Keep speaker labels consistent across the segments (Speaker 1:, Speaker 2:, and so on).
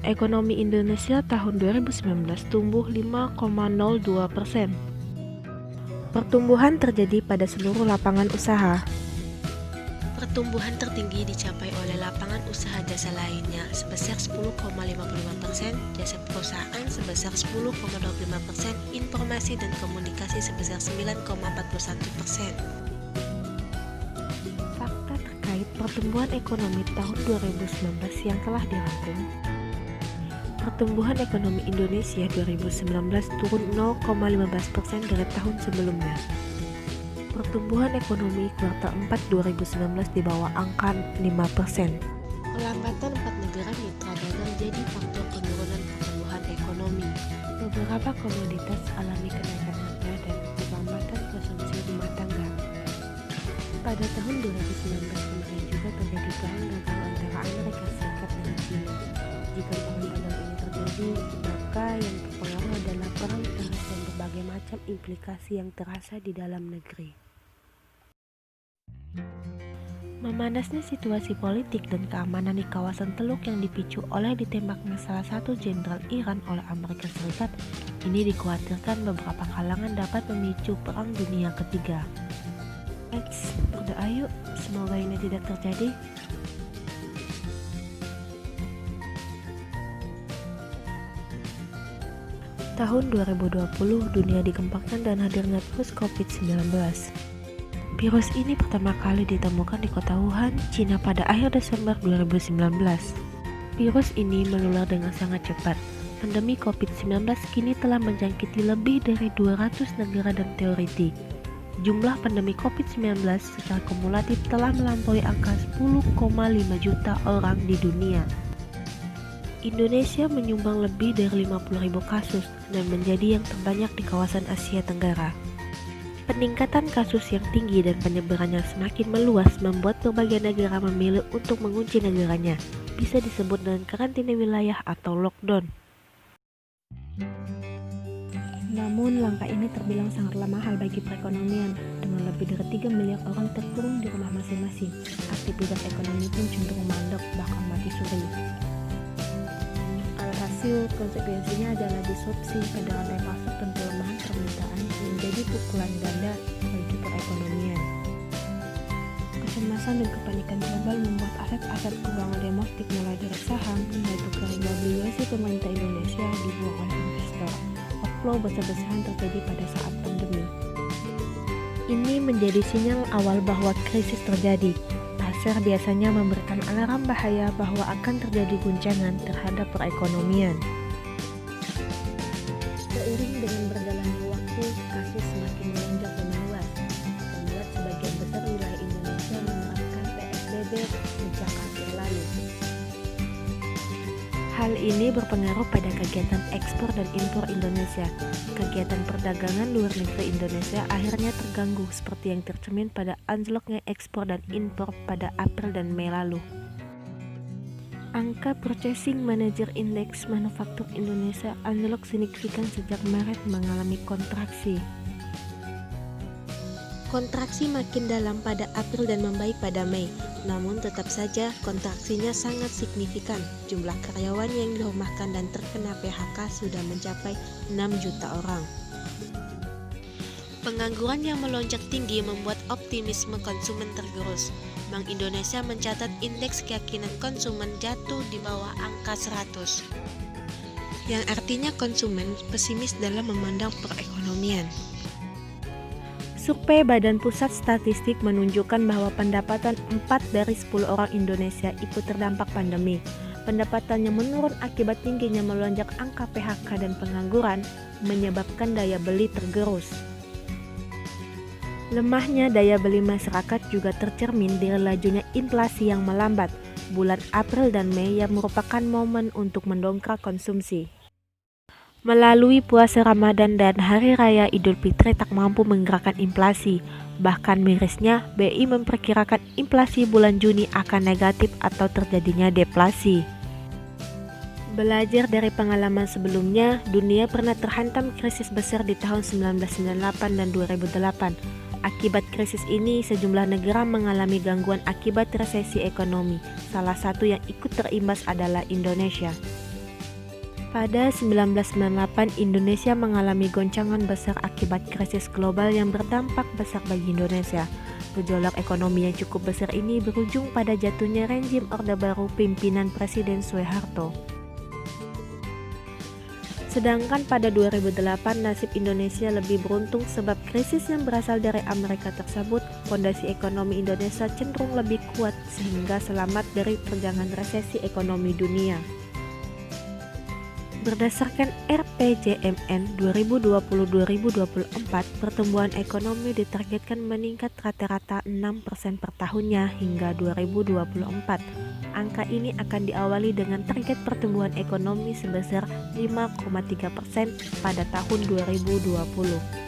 Speaker 1: Ekonomi Indonesia tahun 2019 tumbuh 5,02%. Pertumbuhan terjadi pada seluruh lapangan usaha.
Speaker 2: Pertumbuhan tertinggi dicapai oleh lapangan usaha jasa lainnya sebesar 10,55%, jasa perusahaan sebesar 10,25%, informasi dan komunikasi sebesar 9,41%.
Speaker 1: Fakta terkait pertumbuhan ekonomi tahun 2019 yang telah dirangkum. Pertumbuhan ekonomi Indonesia 2019 turun 0,15% dari tahun sebelumnya. Pertumbuhan ekonomi kuartal 4 2019 di bawah angka 5%.
Speaker 2: Pelambatan 4 negara mitra dagang jadi faktor penurunan pertumbuhan ekonomi.
Speaker 1: Beberapa komoditas alami kenaikan harga dan pelambatan konsumsi rumah tangga. Pada tahun 2019 kemarin juga terjadi perang dagang antara Amerika Serikat dan China. Jika perang dagang ini terjadi, maka yang terpengaruh adalah perang tarif dan berbagai macam implikasi yang terasa di dalam negeri. Memanasnya situasi politik dan keamanan di kawasan Teluk yang dipicu oleh ditembaknya salah satu jenderal Iran oleh Amerika Serikat, ini dikhawatirkan beberapa kalangan dapat memicu Perang Dunia Ketiga. Berdoa yuk, semoga ini tidak terjadi. Tahun 2020, dunia digempakkan dan hadirnya virus COVID-19. Virus ini pertama kali ditemukan di kota Wuhan, Cina pada akhir Desember 2019. Virus ini menular dengan sangat cepat. Pandemi COVID-19 kini telah menjangkiti lebih dari 200 negara dan teritori. Jumlah pandemi COVID-19 secara kumulatif telah melampaui angka 10,5 juta orang di dunia. Indonesia menyumbang lebih dari 50.000 kasus dan menjadi yang terbanyak di kawasan Asia Tenggara. Peningkatan kasus yang tinggi dan penyebarannya semakin meluas membuat berbagai negara memilih untuk mengunci negaranya, bisa disebut dengan karantina wilayah atau lockdown. Namun langkah ini terbilang sangatlah mahal bagi perekonomian, dengan lebih dari 3 miliar orang terkurung di rumah masing-masing. Aktivitas ekonomi pun cenderung mandek, bahkan mati suri. Alhasil, konsekuensinya adalah disrupsi pada rantai pasok dan pelemahan permintaan yang menjadi pukulan ganda bagi perekonomian. Kecemasan dan kepanikan global membuat aset-aset keuangan domestik mulai dari saham hingga tukar obligasi pemerintah Indonesia dibuang oleh investor. Outflow besar-besaran terjadi pada saat pandemi. Ini menjadi sinyal awal bahwa krisis terjadi. Pasar biasanya memberikan alarm bahaya bahwa akan terjadi guncangan terhadap perekonomian. Seiring dengan berjalannya waktu, kasus semakin melonjak dan meluas, membuat sebagian besar wilayah Indonesia menerapkan PSBB sejak April lalu. Hal ini berpengaruh pada kegiatan ekspor dan impor Indonesia. Kegiatan perdagangan luar negeri Indonesia akhirnya terganggu seperti yang tercermin pada anjloknya ekspor dan impor pada April dan Mei lalu. Angka Purchasing Manager Index Manufaktur Indonesia anjlok signifikan sejak Maret mengalami kontraksi.
Speaker 2: Kontraksi makin dalam pada April dan membaik pada Mei, namun tetap saja kontraksinya sangat signifikan. Jumlah karyawan yang dirumahkan dan terkena PHK sudah mencapai 6 juta orang. Pengangguran yang melonjak tinggi membuat optimisme konsumen tergerus. Bank Indonesia mencatat indeks keyakinan konsumen jatuh di bawah angka 100, yang artinya konsumen pesimis dalam memandang perekonomian.
Speaker 1: Survei Badan Pusat Statistik menunjukkan bahwa pendapatan 4 dari 10 orang Indonesia ikut terdampak pandemi. Pendapatannya menurun akibat tingginya melonjak angka PHK dan pengangguran, menyebabkan daya beli tergerus. Lemahnya daya beli masyarakat juga tercermin dari lajunya inflasi yang melambat. Bulan April dan Mei yang merupakan momen untuk mendongkrak konsumsi. Melalui puasa Ramadan dan Hari Raya Idul Fitri tak mampu menggerakkan inflasi. Bahkan mirisnya, BI memperkirakan inflasi bulan Juni akan negatif atau terjadinya deflasi. Belajar dari pengalaman sebelumnya, dunia pernah terhantam krisis besar di tahun 1998 dan 2008. Akibat krisis ini, sejumlah negara mengalami gangguan akibat resesi ekonomi. Salah satu yang ikut terimbas adalah Indonesia. Pada 1998, Indonesia mengalami goncangan besar akibat krisis global yang berdampak besar bagi Indonesia. Gejolak ekonomi yang cukup besar ini berujung pada jatuhnya rezim Orde Baru pimpinan Presiden Soeharto. Sedangkan pada 2008 nasib Indonesia lebih beruntung sebab krisis yang berasal dari Amerika tersebut, fondasi ekonomi Indonesia cenderung lebih kuat sehingga selamat dari terjangan resesi ekonomi dunia. Berdasarkan RPJMN 2020-2024, pertumbuhan ekonomi ditargetkan meningkat rata-rata 6% per tahunnya hingga 2024. Angka ini akan diawali dengan target pertumbuhan ekonomi sebesar 5,3% pada tahun 2020.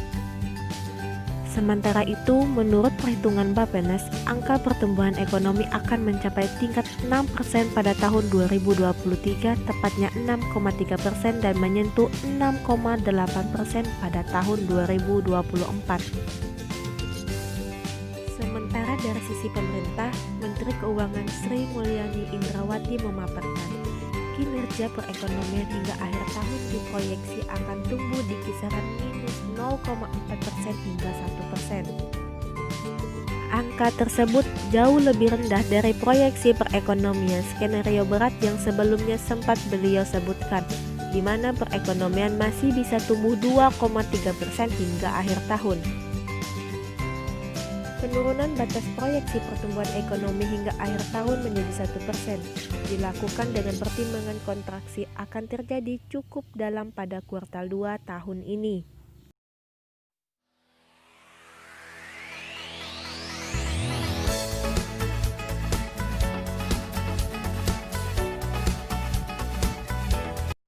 Speaker 1: Sementara itu, menurut perhitungan Bappenas, angka pertumbuhan ekonomi akan mencapai tingkat 6% pada tahun 2023, tepatnya 6,3% dan menyentuh 6,8% pada tahun 2024. Sementara dari sisi pemerintah, Menteri Keuangan Sri Mulyani Indrawati memaparkan, kinerja perekonomian hingga akhir tahun diproyeksi akan tumbuh di kisaran minus 0,4% hingga 1%. Angka tersebut jauh lebih rendah dari proyeksi perekonomian skenario berat yang sebelumnya sempat beliau sebutkan, di mana perekonomian masih bisa tumbuh 2,3% hingga akhir tahun. Penurunan batas proyeksi pertumbuhan ekonomi hingga akhir tahun menjadi 1% dilakukan dengan pertimbangan kontraksi akan terjadi cukup dalam pada kuartal 2 tahun ini.